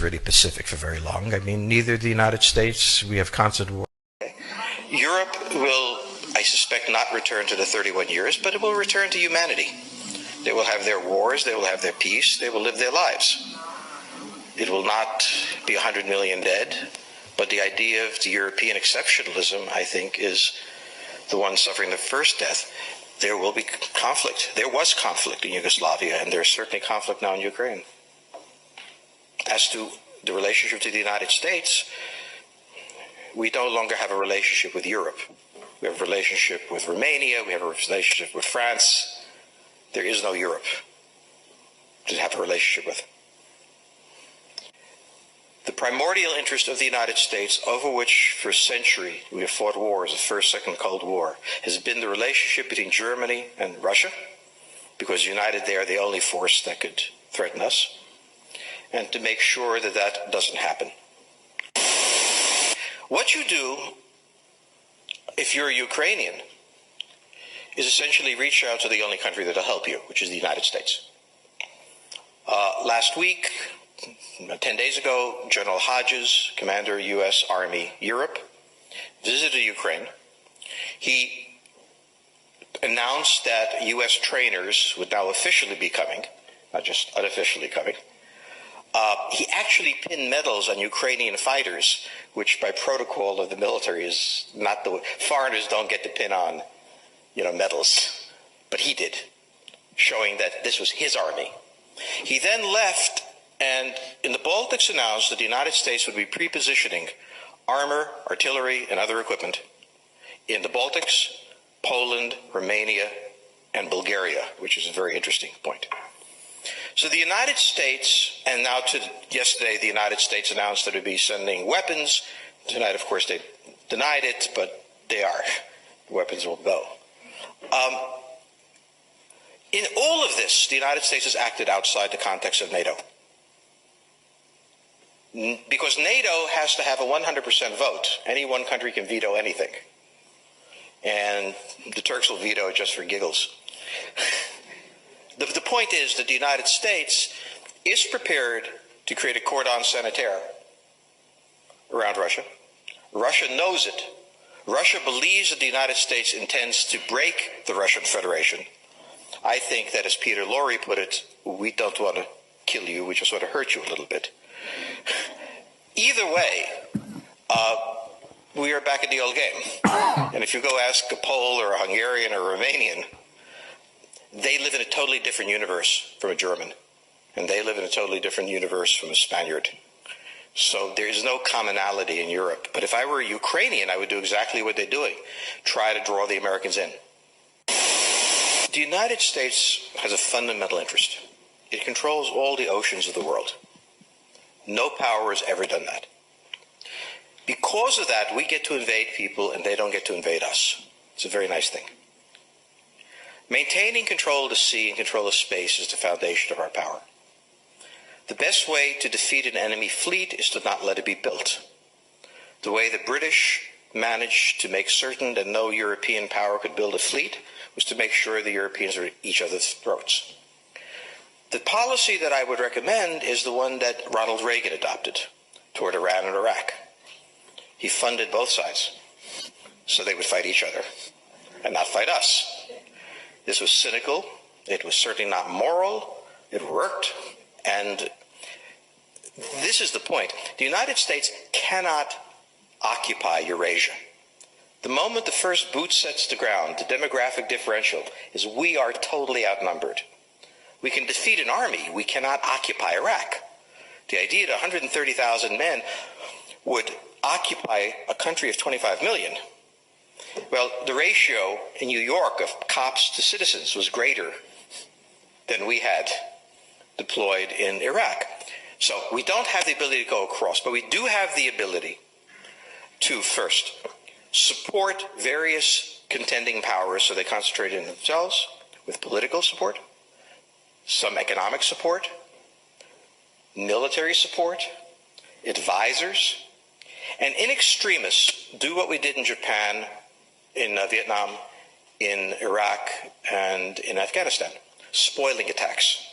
really pacific for very long. I mean, neither the United States, we have constant war. Europe will, I suspect, not return to the 31 years, but it will return to humanity. They will have their wars, they will have their peace, they will live their lives. It will not be 100 million dead, but the idea of the European exceptionalism, I think, is the one suffering the first death. There will be conflict. There was conflict in Yugoslavia, and there's certainly conflict now in Ukraine. As to the relationship to the United States, we no longer have a relationship with Europe. We have a relationship with Romania, we have a relationship with France. There is no Europe to have a relationship with. The primordial interest of the United States, over which for a century we have fought wars, the First, Second Cold War, has been the relationship between Germany and Russia, because united they are the only force that could threaten us, and to make sure that that doesn't happen. What you do, if you're a Ukrainian, is essentially reach out to the only country that will help you, which is the United States. Last week, 10 days ago, General Hodges, Commander U.S. Army Europe, visited Ukraine. He announced that U.S. trainers would now officially be coming, not just unofficially coming. He actually pinned medals on Ukrainian fighters, which by protocol of the military is not the way. Foreigners don't get to pin on, medals, but he did, showing that this was his army. He then left, and in the Baltics announced that the United States would be pre-positioning armor, artillery, and other equipment in the Baltics, Poland, Romania, and Bulgaria, which is a very interesting point. So the United States, and now yesterday the United States announced that it would be sending weapons. Tonight, of course, they denied it, but they are. The weapons will go. In all of this, the United States has acted outside the context of NATO. Because NATO has to have a 100% vote. Any one country can veto anything. And the Turks will veto it just for giggles. The point is that the United States is prepared to create a cordon sanitaire around Russia. Russia knows it. Russia believes that the United States intends to break the Russian Federation. I think that, as Peter Lorre put it, we don't want to kill you, we just want to hurt you a little bit. Either way, we are back in the old game. And if you go ask a Pole or a Hungarian or a Romanian, they live in a totally different universe from a German. And they live in a totally different universe from a Spaniard. So there is no commonality in Europe. But if I were a Ukrainian, I would do exactly what they're doing. Try to draw the Americans in. The United States has a fundamental interest. It controls all the oceans of the world. No power has ever done that. Because of that, we get to invade people and they don't get to invade us. It's a very nice thing. Maintaining control of the sea and control of space is the foundation of our power. The best way to defeat an enemy fleet is to not let it be built. The way the British managed to make certain that no European power could build a fleet was to make sure the Europeans are at each other's throats. The policy that I would recommend is the one that Ronald Reagan adopted toward Iran and Iraq. He funded both sides so they would fight each other and not fight us. This was cynical. It was certainly not moral. It worked. And this is the point. The United States cannot occupy Eurasia. The moment the first boot sets the ground, the demographic differential is we are totally outnumbered. We can defeat an army. We cannot occupy Iraq. The idea that 130,000 men would occupy a country of 25 million. Well, the ratio in New York of cops to citizens was greater than we had deployed in Iraq. So we don't have the ability to go across, but we do have the ability to, first, support various contending powers so they concentrate in themselves with political support, some economic support, military support, advisors, and in extremis, do what we did in Japan, in Vietnam, in Iraq, and in Afghanistan, spoiling attacks.